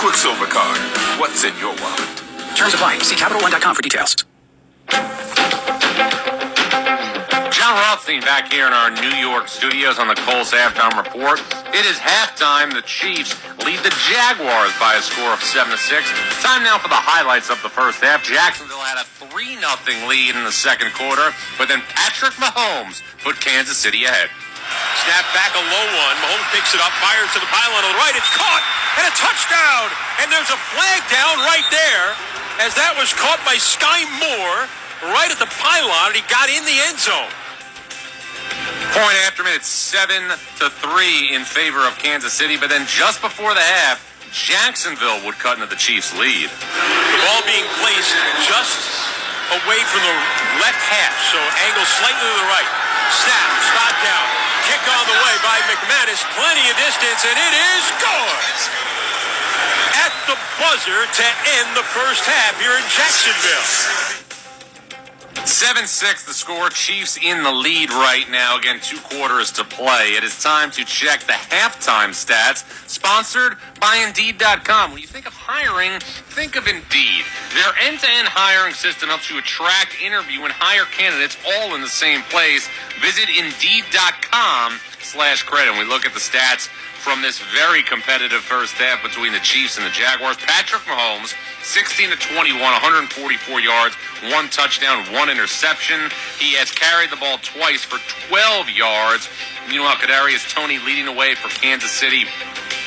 Quicksilver Card. What's in your wallet? Terms apply. See CapitalOne.com for details. John Rothstein back here in our New York studios on the Colts Halftime Report. It is halftime. The Chiefs lead the Jaguars by a score of 7-6. Time now for the highlights of the first half. Jacksonville had a 3-0 lead in the second quarter, but then Patrick Mahomes put Kansas City ahead. Snap back, a low one. Mahomes picks it up, fires to the pylon on the right. It's caught, and a touchdown. And there's a flag down right there, as that was caught by Sky Moore right at the pylon, and he got in the end zone. Point after minute, 7-3 in favor of Kansas City, but then just before the half, Jacksonville would cut into the Chiefs' lead. The ball being placed just away from the left half, so angle slightly to the right. Snap, spot down, kick on the way by McManus, plenty of distance, and it is scored! At the buzzer to end the first half here in Jacksonville. 7-6 the score. Chiefs in the lead right now. Again, 2 quarters to play. It is time to check the halftime stats, sponsored by Indeed.com. When you think of hiring, think of Indeed. Their end-to-end hiring system helps you attract, interview, and hire candidates all in the same place. Visit Indeed.com/credit. And we look at the stats from this very competitive first half between the Chiefs and the Jaguars. Patrick Mahomes, 16-21, 144 yards, 1 touchdown, 1 interception. He has carried the ball twice for 12 yards. Meanwhile, Kadarius Toney leading the way for Kansas City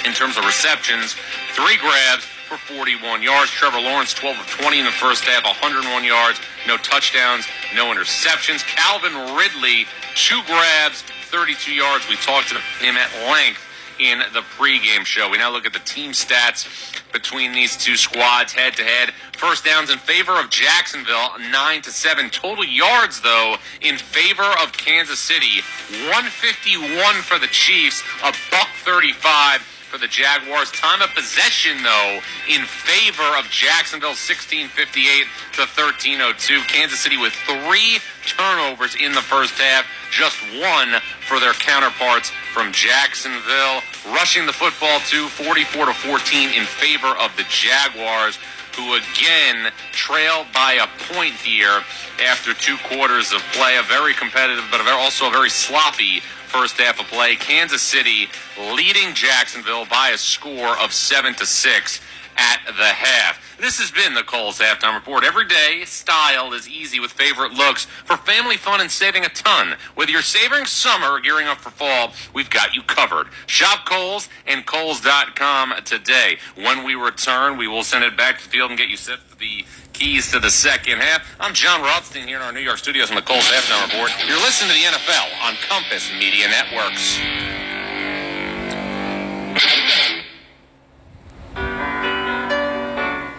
in terms of receptions. 3 grabs for 41 yards. Trevor Lawrence, 12 of 20 in the first half, 101 yards, no touchdowns, no interceptions. Calvin Ridley, 2 grabs, 32 yards. We talked to him at length in the pregame show. We now look at the team stats between these two squads head-to-head. First downs in favor of Jacksonville, 9-7. Total yards, though, in favor of Kansas City, 151 for the Chiefs, $135 for the Jaguars. Time of possession, though, in favor of Jacksonville, 16:58 to 13:02. Kansas City with 3 turnovers in the first half, just 1 for their counterparts from Jacksonville. Rushing the football to 44-14 in favor of the Jaguars, who again trailed by a point here after 2 quarters of play. A very competitive, but also a very sloppy first half of play. Kansas City leading Jacksonville by a score of 7-6 at the half. This has been the Coles Halftime Report. Every day, style is easy with favorite looks for family fun and saving a ton. Whether you're savoring summer or gearing up for fall, we've got you covered. Shop Kohl's and Kohl's.com today. When we return, we will send it back to the field and get you set for the keys to the second half. I'm John Rothstein here in our New York studios on the Coles Halftime Report. You're listening to the NFL on Compass Media Networks.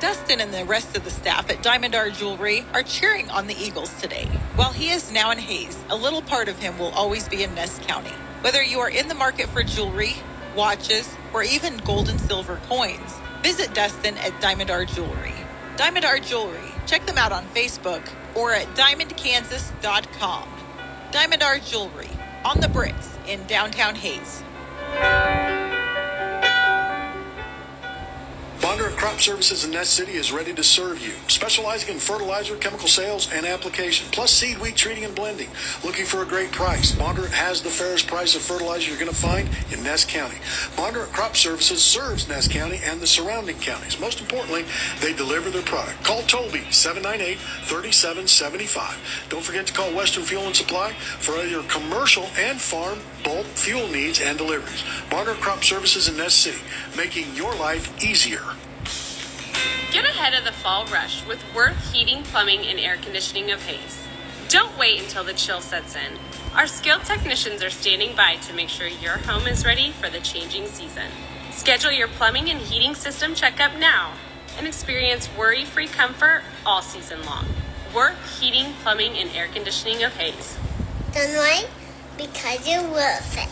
Dustin and the rest of the staff at Diamond Art Jewelry are cheering on the Eagles today. While he is now in Hayes, a little part of him will always be in Ness County. Whether you are in the market for jewelry, watches, or even gold and silver coins, visit Dustin at Diamond Art Jewelry. Diamond Art Jewelry. Check them out on Facebook or at diamondkansas.com. Diamond Art Jewelry on the bricks in downtown Hayes. Bondurant Crop Services in Ness City is ready to serve you, specializing in fertilizer, chemical sales, and application, plus seed, wheat treating, and blending. Looking for a great price? Bondurant has the fairest price of fertilizer you're going to find in Ness County. Bondurant Crop Services serves Ness County and the surrounding counties. Most importantly, they deliver their product. Call Toby, 798-3775. Don't forget to call Western Fuel and Supply for all your commercial and farm bulk fuel needs and deliveries. Bondurant Crop Services in Ness City, making your life easier. Get ahead of the fall rush with Worth Heating, Plumbing, and Air Conditioning of Hayes. Don't wait until the chill sets in. Our skilled technicians are standing by to make sure your home is ready for the changing season. Schedule your plumbing and heating system checkup now and experience worry-free comfort all season long. Worth Heating, Plumbing, and Air Conditioning of Hayes. Don't wait, because you're worth it.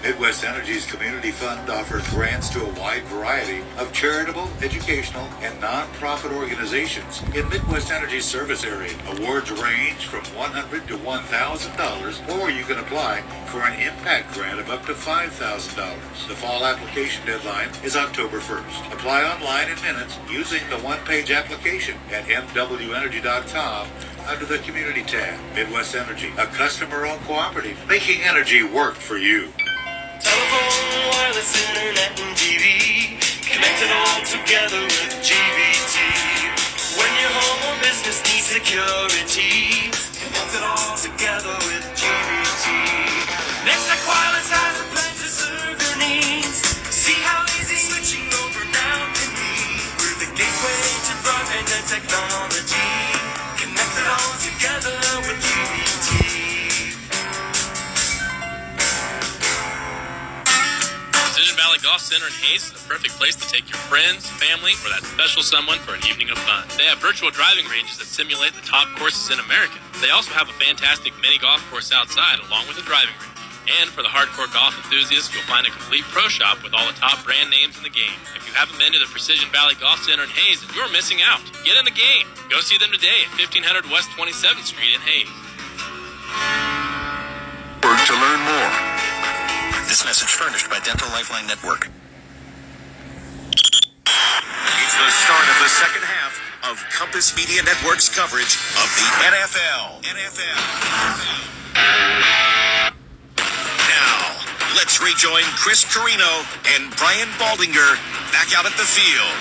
Midwest Energy's Community Fund offers grants to a wide variety of charitable, educational, and nonprofit organizations in Midwest Energy's service area. Awards range from $100 to $1,000, or you can apply for an impact grant of up to $5,000. The fall application deadline is October 1st. Apply online in minutes using the one-page application at mwenergy.com under the Community tab. Midwest Energy, a customer-owned cooperative, making energy work for you. Telephone, wireless, internet, and TV, connected all together with GBT. When your home or business needs security, connected all together with GBT. Nextech Wireless has a plan to serve your needs. See how easy switching over now can be. We're the gateway to broadband and technology, connected all together with GBT. Decision Valley Golf Center in Hayes is the perfect place to take your friends, family, or that special someone for an evening of fun. They have virtual driving ranges that simulate the top courses in America. They also have a fantastic mini golf course outside along with a driving range. And for the hardcore golf enthusiasts, you'll find a complete pro shop with all the top brand names in the game. If you haven't been to the Precision Valley Golf Center in Hayes, then you're missing out. Get in the game. Go see them today at 1500 West 27th Street in Hayes. To learn more. This message furnished by Dental Lifeline Network. It's the start of the second half of Compass Media Network's coverage of the NFL. Now, let's rejoin Chris Carino and Brian Baldinger back out at the field.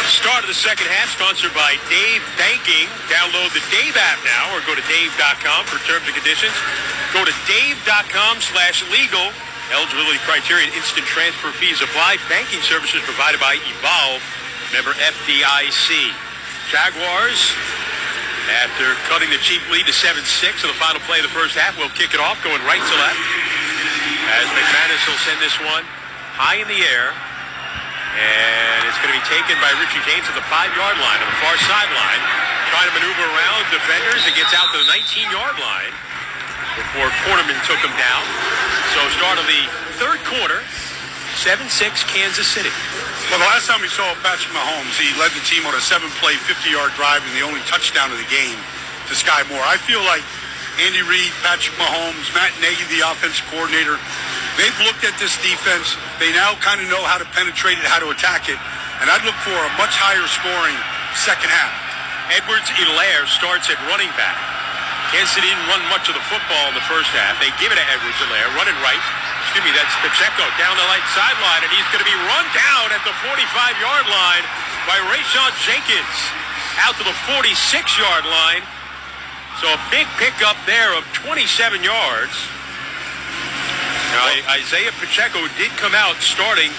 Start of the second half, sponsored by Dave Banking. Download the Dave app now or go to dave.com for terms and conditions. Go to dave.com/legal. Eligibility criteria and instant transfer fees apply. Banking services provided by Evolve, member FDIC. Jaguars, after cutting the cheap lead to 7-6 in the final play of the first half, will kick it off, going right to left. As McManus will send this one high in the air. And it's going to be taken by Richie James at the 5-yard line on the far sideline. Trying to maneuver around defenders. It gets out to the 19-yard line before Quarterman took him down. So start of the third quarter, 7-6 Kansas City. Well, the last time we saw Patrick Mahomes, he led the team on a 7-play, 50-yard drive and the only touchdown of the game to Sky Moore. I feel like Andy Reid, Patrick Mahomes, Matt Nagy, the offensive coordinator, they've looked at this defense. They now kind of know how to penetrate it, how to attack it. And I'd look for a much higher scoring second half. Edwards-Helaire starts at running back. Kansas City didn't run much of the football in the first half. They give it to Edwards-Helaire, running right. That's Pacheco down the right sideline, and he's going to be run down at the 45-yard line by Rayshon Jenkins. Out to the 46-yard line. So a big pickup there of 27 yards. Now, Isaiah Pacheco did come out starting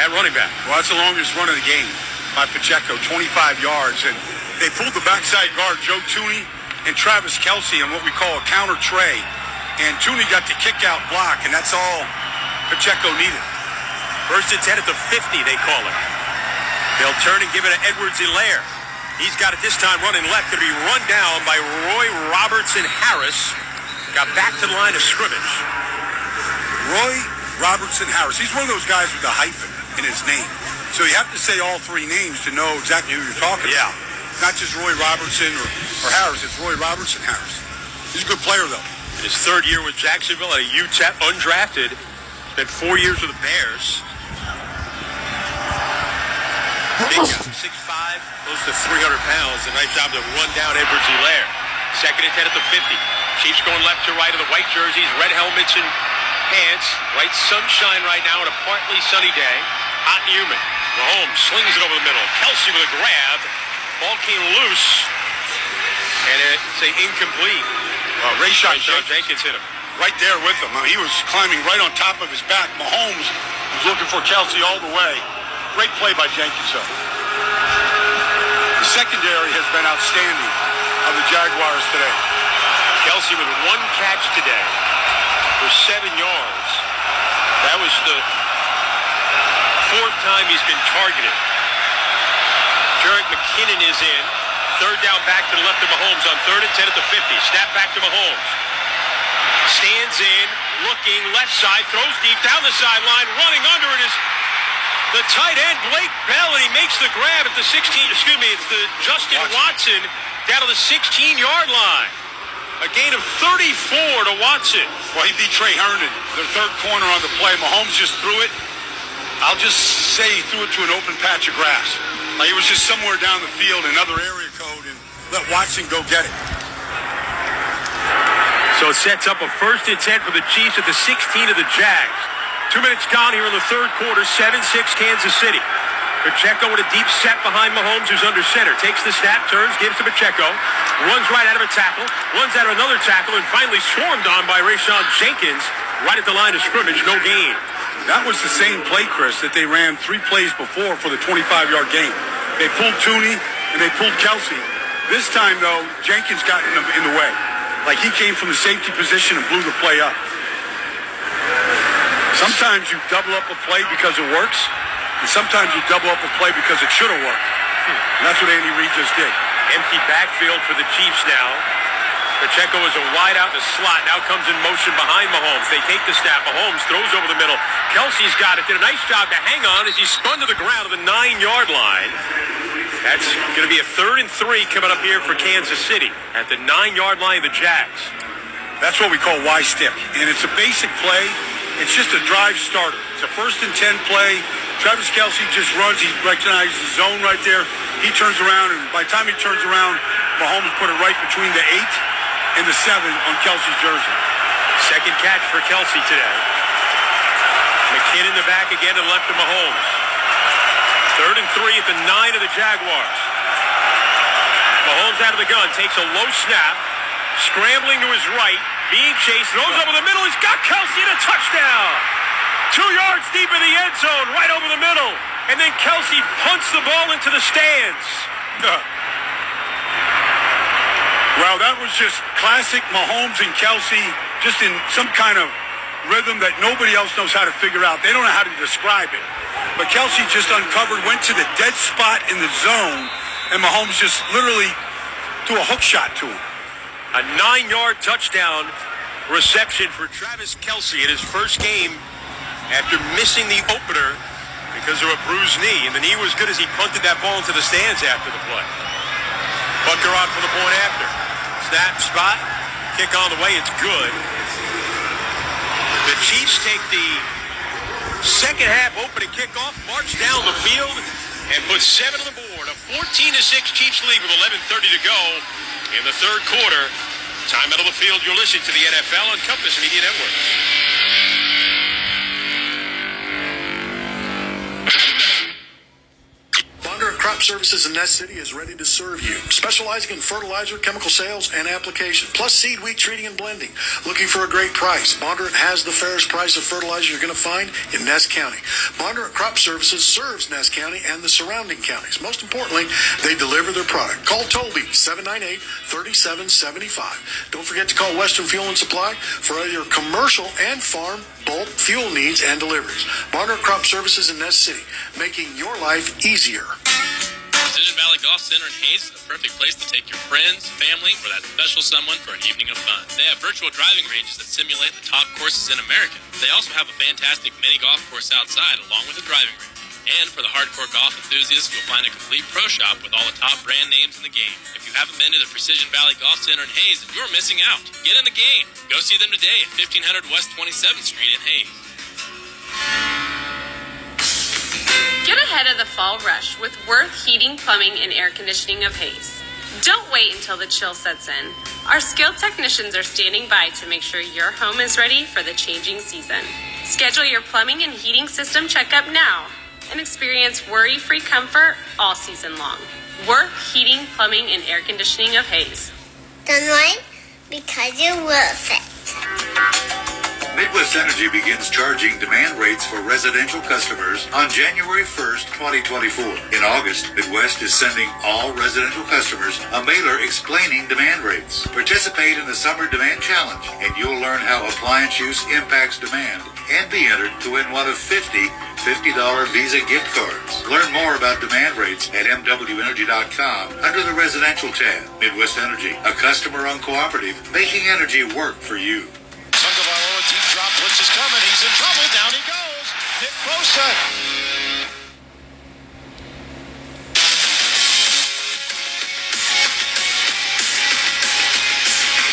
at running back. Well, that's the longest run of the game by Pacheco, 25 yards. And they pulled the backside guard, Joe Thuney and Travis Kelce, on what we call a counter tray. And Thuney got the kick-out block, and that's all Pacheco needed. First and 10 at the 50, they call it. They'll turn and give it to Edwards-Helaire. He's got it this time running left. Going to be run down by Roy Robertson-Harris. Got back to the line of scrimmage. Roy Robertson-Harris. He's one of those guys with a hyphen in his name. So you have to say all three names to know exactly who you're talking about. Not just Roy Robertson or Harris. It's Roy Robertson-Harris. He's a good player, though. In his third year with Jacksonville at a UTEP, undrafted. Spent 4 years with the Bears. Big guy, 6'5", close to 300 pounds. A nice job to run down Edwards-Helaire. Second and 10 at the 50. Chiefs going left to right of the white jerseys, red helmets and pants. Right sunshine right now on a partly sunny day. Hot and humid. Mahomes slings it over the middle. Kelce with a grab. Ball came loose. And it's an incomplete. Rayshon Jenkins hit him. Right there with him. He was climbing right on top of his back. Mahomes was looking for Kelce all the way. Great play by Jenkins, though. The secondary has been outstanding of the Jaguars today. Kelce with one catch today for 7 yards. That was the fourth time he's been targeted. Jerick McKinnon is in. Third down back to the left of Mahomes on 3rd and 10 at the 50. Snap back to Mahomes. Stands in, looking, left side, throws deep down the sideline. Running under it is the tight end, Blake Bell, and he makes the grab at the 16. Excuse me, it's the Justin Watson down to the 16-yard line. A gain of 34 to Watson. Well, he beat Trey Herndon, their third corner on the play. Mahomes just threw it. I'll just say he threw it to an open patch of grass. Like it was just somewhere down the field, another area code, and let Watson go get it. So it sets up a 1st and 10 for the Chiefs at the 16 of the Jags. 2 minutes gone here in the third quarter, 7-6 Kansas City. Pacheco with a deep set behind Mahomes, who's under center. Takes the snap, turns, gives to Pacheco. Runs right out of a tackle, runs out of another tackle, and finally swarmed on by Rayshawn Jenkins right at the line of scrimmage. No gain. That was the same play, Chris, that they ran 3 plays before for the 25-yard gain. They pulled Tooney and they pulled Kelsey. This time, though, Jenkins got in the way. Like he came from the safety position and blew the play up. Sometimes you double up a play because it works, and sometimes you double up a play because it should have worked. And that's what Andy Reid just did. Empty backfield for the Chiefs now. Pacheco is a wide out in the slot. Now comes in motion behind Mahomes. They take the snap. Mahomes throws over the middle. Kelsey's got it. Did a nice job to hang on as he spun to the ground at the 9-yard line. That's going to be a 3rd and 3 coming up here for Kansas City at the 9-yard line of the Jags. That's what we call Y-stick. And it's a basic play. It's just a drive starter. It's a 1st and 10 play. Travis Kelce just runs. He recognizes the zone right there. He turns around, and by the time he turns around, Mahomes put it right between the 8 and the 7 on Kelce's jersey. Second catch for Kelce today. McKinnon in the back again and left to Mahomes. 3rd and 3 at the 9 of the Jaguars. Mahomes out of the gun, takes a low snap, scrambling to his right, being chased, throws over the middle. He's got Kelce in a touchdown. 2 yards deep in the end zone, right over the middle. And then Kelce punts the ball into the stands. Well, that was just classic Mahomes and Kelce, just in some kind of rhythm that nobody else knows how to figure out. They don't know how to describe it. But Kelce just uncovered, went to the dead spot in the zone, and Mahomes just literally threw a hook shot to him. A 9-yard touchdown reception for Travis Kelce in his first game after missing the opener because of a bruised knee. And the knee was good as he punted that ball into the stands after the play. Butker on for the point after. Snap, spot, kick on the way, it's good. The Chiefs take the second half opening kickoff, march down the field, and put 7 on the board. A 14-6 Chiefs lead with 11:30 to go in the third quarter. Time out of the field, you're listening to the NFL on Compass Media Networks. Crop Services in Nest City is ready to serve you. Specializing in fertilizer, chemical sales, and application, plus seed, wheat treating, and blending. Looking for a great price? Bondurant has the fairest price of fertilizer you're going to find in Ness County. Bondurant Crop Services serves Ness County and the surrounding counties. Most importantly, they deliver their product. Call Toby, 798-3775. Don't forget to call Western Fuel and Supply for all your commercial and farm bulk fuel needs and deliveries. Bondurant Crop Services in Ness City, making your life easier. Precision Valley Golf Center in Hayes is the perfect place to take your friends, family, or that special someone for an evening of fun. They have virtual driving ranges that simulate the top courses in America. They also have a fantastic mini golf course outside along with a driving range. And for the hardcore golf enthusiasts, you'll find a complete pro shop with all the top brand names in the game. If you haven't been to the Precision Valley Golf Center in Hayes, you're missing out. Get in the game. Go see them today at 1500 West 27th Street in Hayes. Get ahead of the fall rush with Worth Heating, Plumbing, and Air Conditioning of Hayes. Don't wait until the chill sets in. Our skilled technicians are standing by to make sure your home is ready for the changing season. Schedule your plumbing and heating system checkup now and experience worry-free comfort all season long. Worth Heating, Plumbing, and Air Conditioning of Hayes. Done right because you're worth it. Midwest Energy begins charging demand rates for residential customers on January 1st, 2024. In August, Midwest is sending all residential customers a mailer explaining demand rates. Participate in the Summer Demand Challenge, and you'll learn how appliance use impacts demand and be entered to win one of 50 $50 Visa gift cards. Learn more about demand rates at MWEnergy.com under the Residential tab. Midwest Energy, a customer-owned cooperative, making energy work for you. Bosa.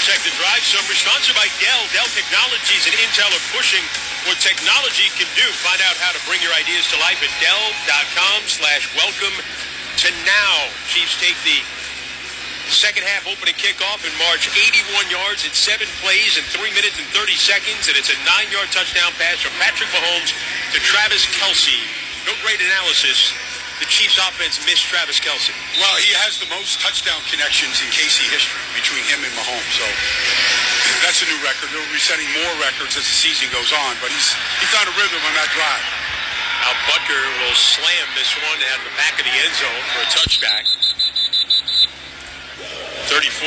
Check the drive summary, sponsored by Dell. Dell Technologies and Intel are pushing what technology can do. Find out how to bring your ideas to life at Dell.com/welcome to now. Chiefs take the second half opening kickoff and march 81 yards in 7 plays in 3 minutes and 30 seconds, and it's a 9-yard touchdown pass from Patrick Mahomes to Travis Kelce. No great analysis. The Chiefs offense missed Travis Kelce. Well, he has the most touchdown connections in KC history between him and Mahomes. So that's a new record. They'll be setting more records as the season goes on, but he found a rhythm on that drive. Now Butker will slam this one at the back of the end zone for a touchback. 34